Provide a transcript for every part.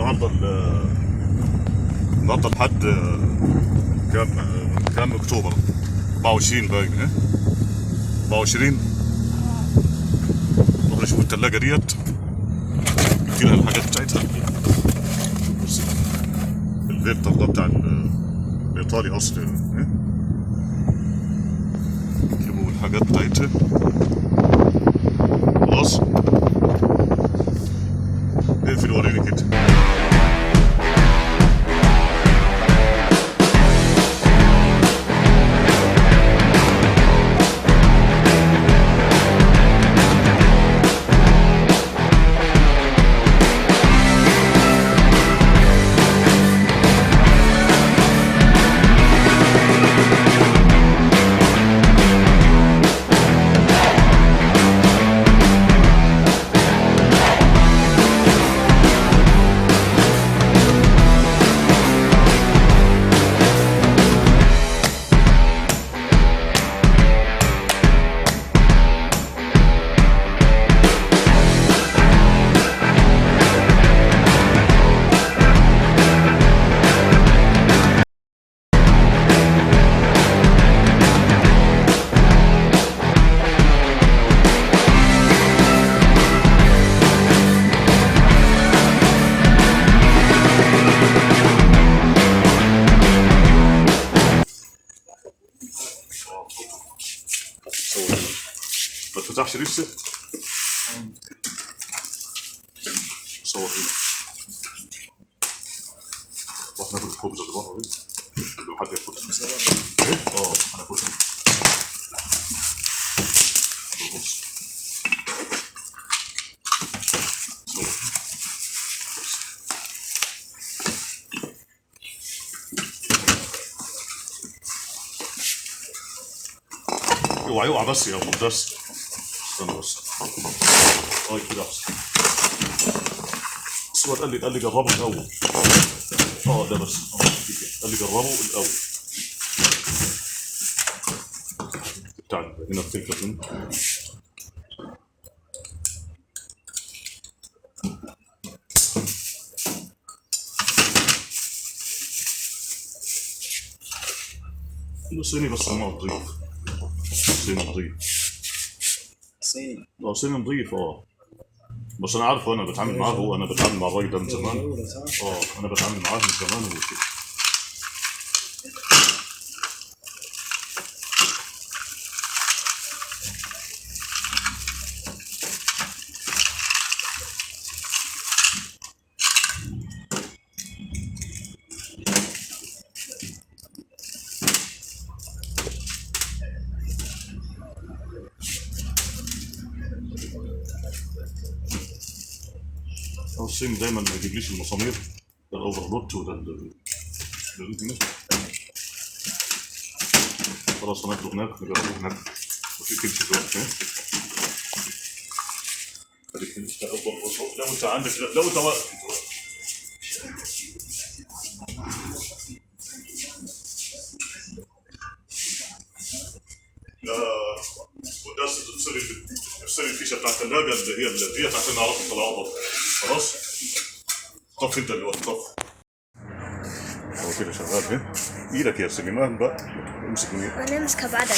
النهارده الحد كام اكتوبر 24 باين 24. نروح نشوف الثلاجه ديت فيها الحاجات بتاعتها. بص الفيكتور ده بتاع الايطالي اصلي نجيبوا الحاجات بتاعتها خلاص. اقفل وريني كده. ما تفتحش لسه. صور هنا واحنا ناكل الخبز اللي بره دي لو حد ياكل ايه. انا كنت بص صور. اوعى بس يا ابو درس. استنى بس كده احسن. الصور قال لي جربه الاول. ده بس قال لي جربه الاول بتاع هنا الفكره فين. صيني بس ما نضيف. صيني نضيف. صيني نضيف بس انا عارفه. انا بتعامل معاه انا بتعامل مع الراجل ده من زمان. انا بتعامل معاه من زمان وكده. الصين دايما ما يجيبليش المسامير ده الاوفرلوت وده خلاص. هناكله هناك نجربه هناك وفي كبش دلوقتي. لو انت عندك لو انت واقف والناس تفصل الفيشه بتاع الثلاجه اللي هي عشان نعرف نطلعها بره. خلاص طف انت اللي طف. هو كده شغال ايدك يا سليمان بقى. امسك من انا امسكها بعدك.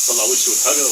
طلع وشه والحاجه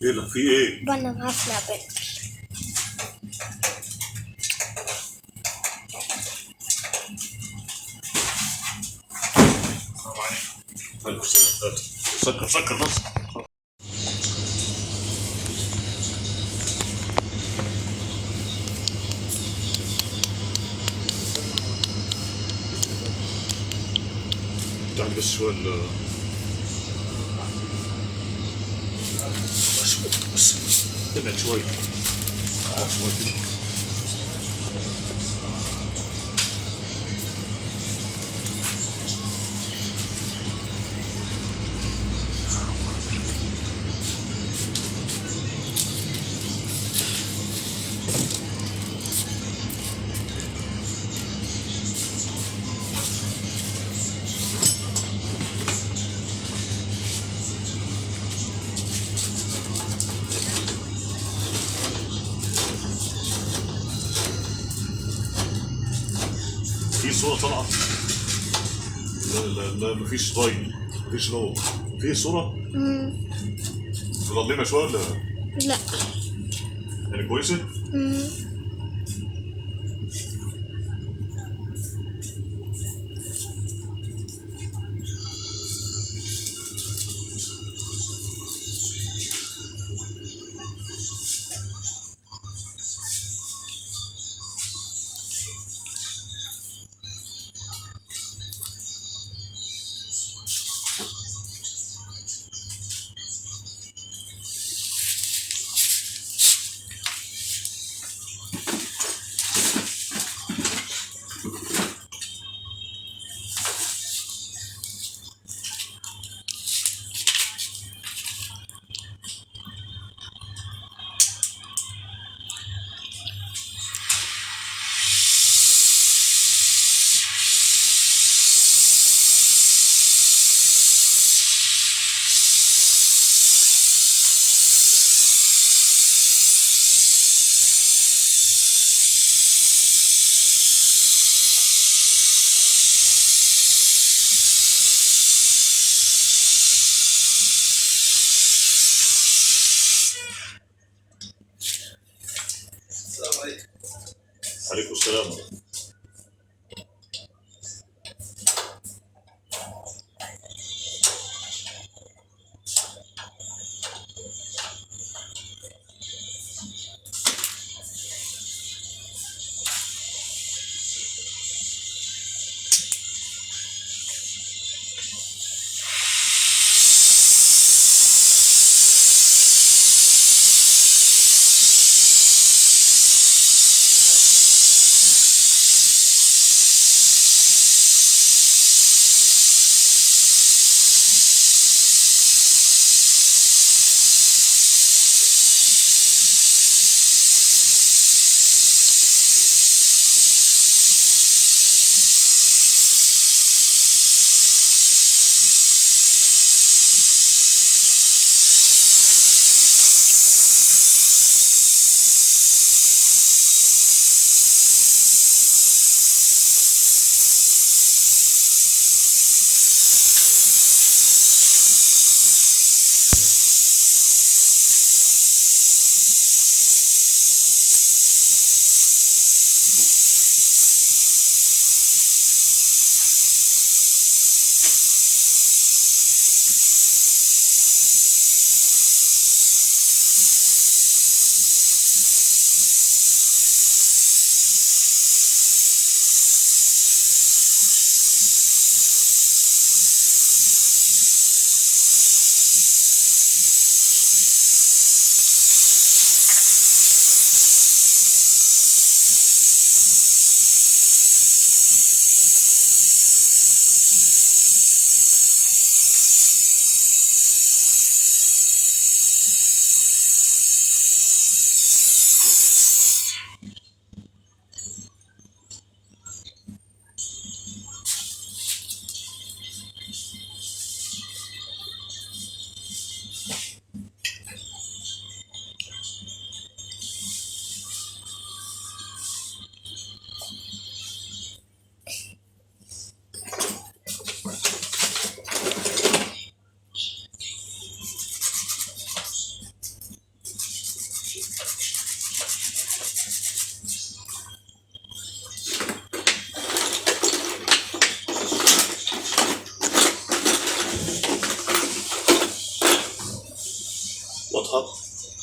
ايه اللي في ايه؟ Bana hafla ben. سكر سكر بس. تعال بس شوي بس ابعد شوي شوي كده. في صورة طالعة؟ لا لا لا مفيش ضي، مفيش نور. في صورة؟ مظلمة شوية ولا؟ لا. يعني كويسة؟ عليكم السلام.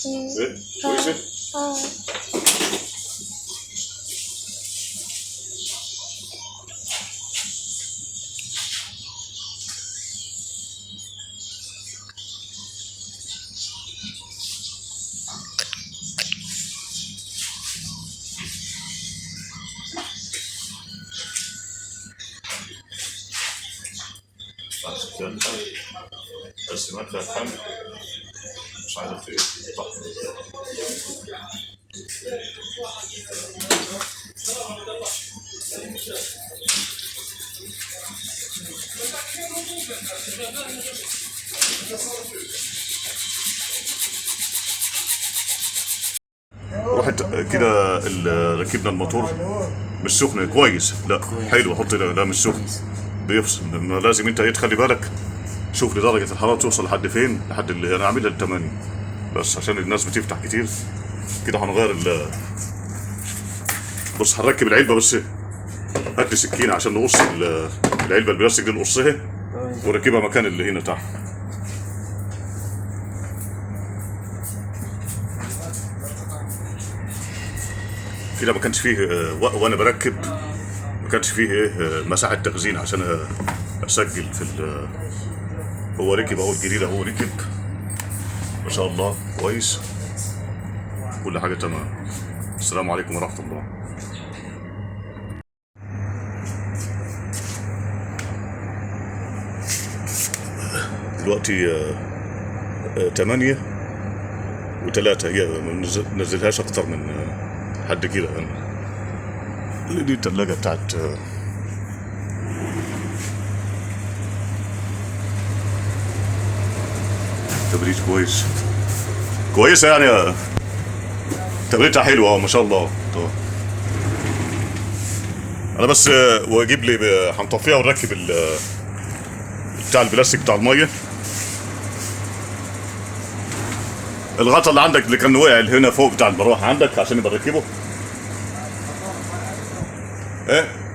ايه كويسه؟ بس ما انت هتفهم مش عارف ايه طب. رحت كده ركبنا الموتور مش سخن كويس، لا حلو، احط لا مش سخن بيفصل، لأنه لازم انت ايه تخلي بالك، شوف لي درجة الحرارة توصل لحد فين، لحد اللي انا عاملها ل8 بس عشان الناس بتفتح كتير كده. هنغير بص هنركب العلبة بس، هات لي سكينة عشان نقص العلبة البلاستيك دي نقصها ونركبها مكان اللي هنا تحت. كده ما كانش فيه وانا بركب ما كانش فيه ايه مساحة تخزين عشان اسجل في هو ركب اهو الجديد اهو ركب ما شاء الله كويس، كل حاجة تمام. السلام عليكم ورحمة الله. دلوقتي 8:03، هي ما نزلهاش اكتر من حد كده يعني. دي التلاجة بتاعت تبريد كويس كويسة يعني، تبريدها حلوة ما شاء الله. طبعا انا بس واجيب لي هنطفيها ونركب بتاع البلاستيك بتاع المية. الغطا اللي عندك اللي كان وقع هنا فوق بتاع المروحة عندك عشان نبقى نركبه. ايه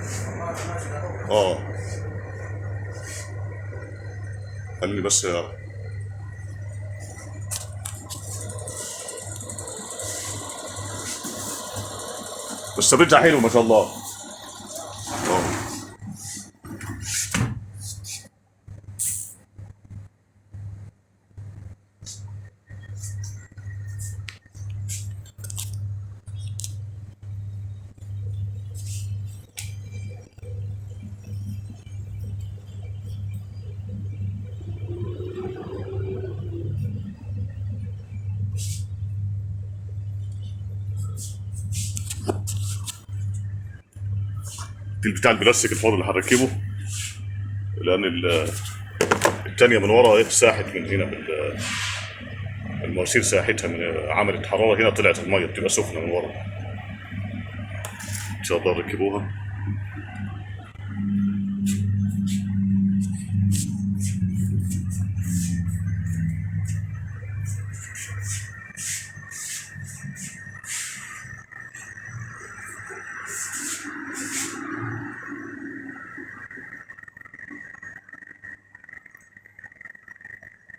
خليني بس بس تبريدها حلو ما شاء الله. بتاع البلاستيك الفاضي اللي هنركبه، لان التانية من ورا ايه ساحت من هنا المواسير ساحتها من عملت حرارة هنا، طلعت المية بتبقى سخنة من ورا. ان شاء الله نركبوها.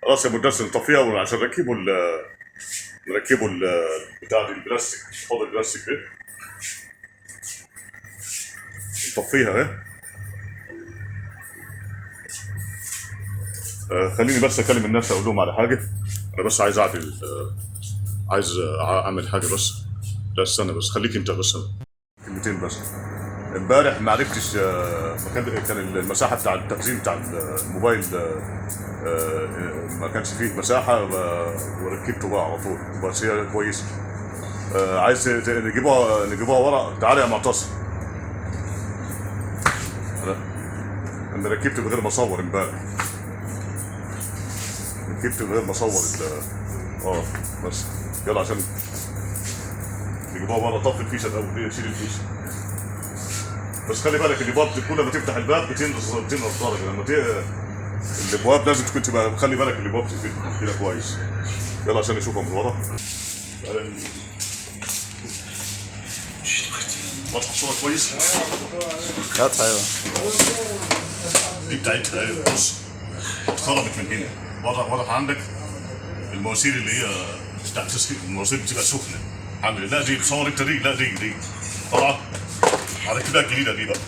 خلاص يا مدرس نطفيها عشان نركبوا بتاع البلاستيك، فاضي البلاستيك ده نطفيها ايه. خليني بس اكلم الناس اقول لهم على حاجه، انا بس عايز اعدل عايز اعمل حاجه بس. لا استنى بس خليك انت بس كلمتين بس. امبارح ما عرفتش كان المساحه بتاع التخزين بتاع الموبايل ما كانش فيه مساحه وركبته بقى على طول، بس هي كويسه. عايز نجيبوها ورا. تعالى يا معتصم، انا ركبت من غير ما اصور امبارح، ركبت من غير ما اصور بس يلا عشان نجيبوها ورا. طفي الفيشه الاول، شيل الفيشه بس خلي بالك الابواب كل ما تفتح الباب بتنقص درجه، لما الابواب لازم تبقى مخلي بالك الابواب كده كويس. يلا عشان نشوفها من ورا. واضحه الصوره كويس؟ واضحه ايوه. دي بتاعتها بص اتخربت من هنا، واضح عندك المواسير اللي هي بتاع تسخين المواسير بتبقى سخنه. الحمد لله دي بصور انت دي، لا دي طبعا على كده الجديده دي بقى.